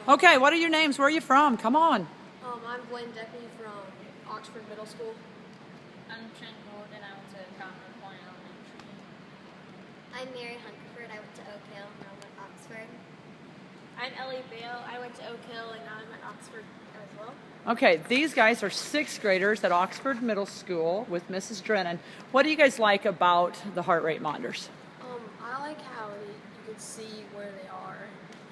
Okay, what are your names? Where are you from? Come on. I'm Gwen Deppy from Oxford Middle School. I'm Trent Golden. I went to Cottonwood Point Elementary. I'm Mary Hungerford. I went to Oak Hill and now I'm at Oxford. I'm Ellie Bale. I went to Oak Hill and now I'm at Oxford as well. Okay, these guys are sixth graders at Oxford Middle School with Mrs. Drennan. What do you guys like about the heart rate monitors? I like how you can see where they are,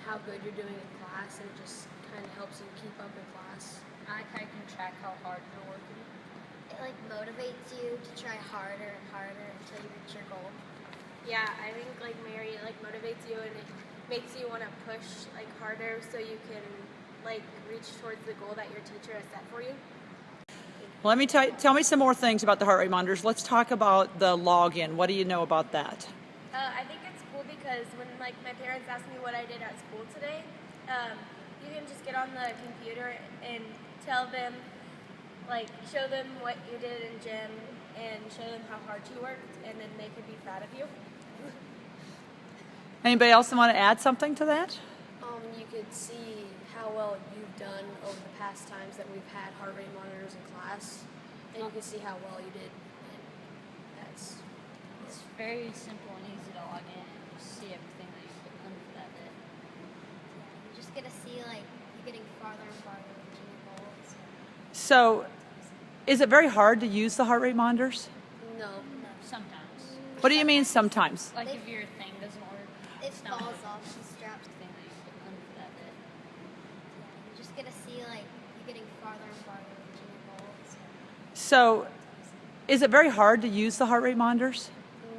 how good you're doing in class, and it just kind of helps you keep up in class. I like how you can track how hard you're working. It motivates you to try harder and harder until you reach your goal. Yeah, I think like Mary, it motivates you and it makes you want to push harder so you can reach towards the goal that your teacher has set for you. Let me tell me some more things about the heart rate monitors. Let's talk about the login. What do you know about that? I think it's cool because when my parents asked me what I did at school today, you can just get on the computer and tell them, show them what you did in gym and show them how hard you worked, and then they could be proud of you. Anybody else want to add something to that? You could see how well you've done over the past times that we've had heart rate monitors in class, and you can see how well you did. And It's very simple and easy to log in and just see everything that you've done for that day. You're just gonna see you're getting farther and farther into your goals. So, is it very hard to use the heart rate monitors? no. No, sometimes. What do you mean sometimes? Like if your thing doesn't work, It it's not falls off the straps. everything that you've done for that day. You're just gonna see you're getting farther and farther into your goals. So, is it very hard to use the heart rate monitors?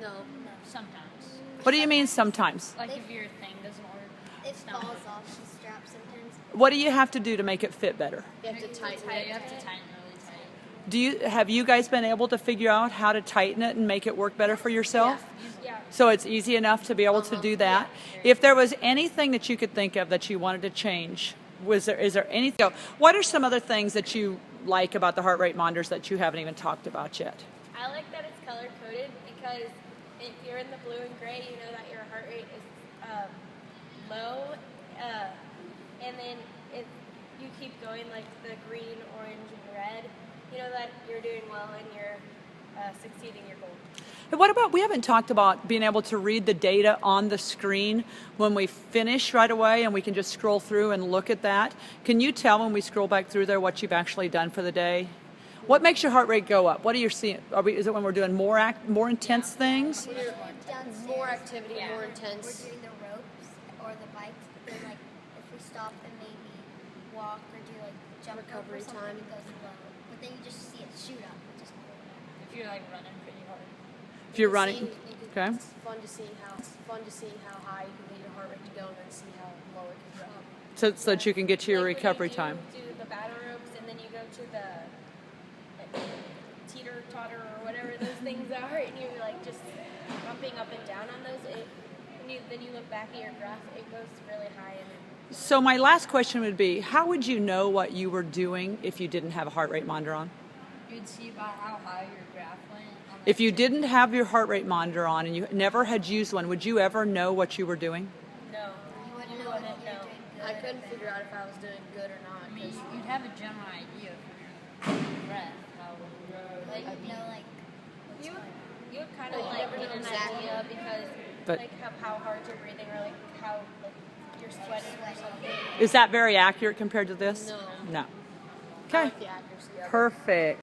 No. No, sometimes. What do you mean sometimes? Like if your thing doesn't work, It it's not. falls off the straps sometimes. What do you have to do to make it fit better? You have to tighten You it. have to tighten really tight. Have you guys been able to figure out how to tighten it and make it work better for yourself? Yeah. So it's easy enough to be able to do that. If there was anything that you could think of that you wanted to change, is there anything? What are some other things that you like about the heart rate monitors that you haven't even talked about yet? I like that it's color coded because if you're in the blue and gray, you know that your heart rate is low, and then if you keep going the green, orange, and red, you know that you're doing well and you're succeeding your goal. And what about, we haven't talked about being able to read the data on the screen when we finish right away and we can just scroll through and look at that. Can you tell when we scroll back through there what you've actually done for the day? What makes your heart rate go up? What are you seeing? Is it when we're doing more intense things? We're Downstairs, more activity, more We're intense. doing the ropes or the bikes, but then if we stop and maybe walk or do jump rope or Recovery something, time. it goes low. But then you just see it shoot up, which is cool. If you're running pretty hard. If you're running, okay. It's fun to see how high you can get your heart rate to go, and then see how low it can drop. So that you can get to your When recovery you time. do the battle ropes, and then you go to the teeter totter or whatever those things are, and you're just bumping up and down on those. Then you look back at your graph, it goes really high, and then So my last question would be, how would you know what you were doing if you didn't have a heart rate monitor on? You'd see about how high your graph went. On If you didn't have your heart rate monitor on and you never had used one, would you ever know what you were doing? no, You wouldn't you know wouldn't if you're know. doing good I or couldn't bad. figure out if I was doing good or not. I mean, 'cause you'd have a general idea from your breath. How, You know, you would kind But of you never get know an exactly. idea because But- how hard you're breathing or how you're sweating or something. Is that very accurate compared to this? No. No. I Okay. like the accuracy of it. Perfect.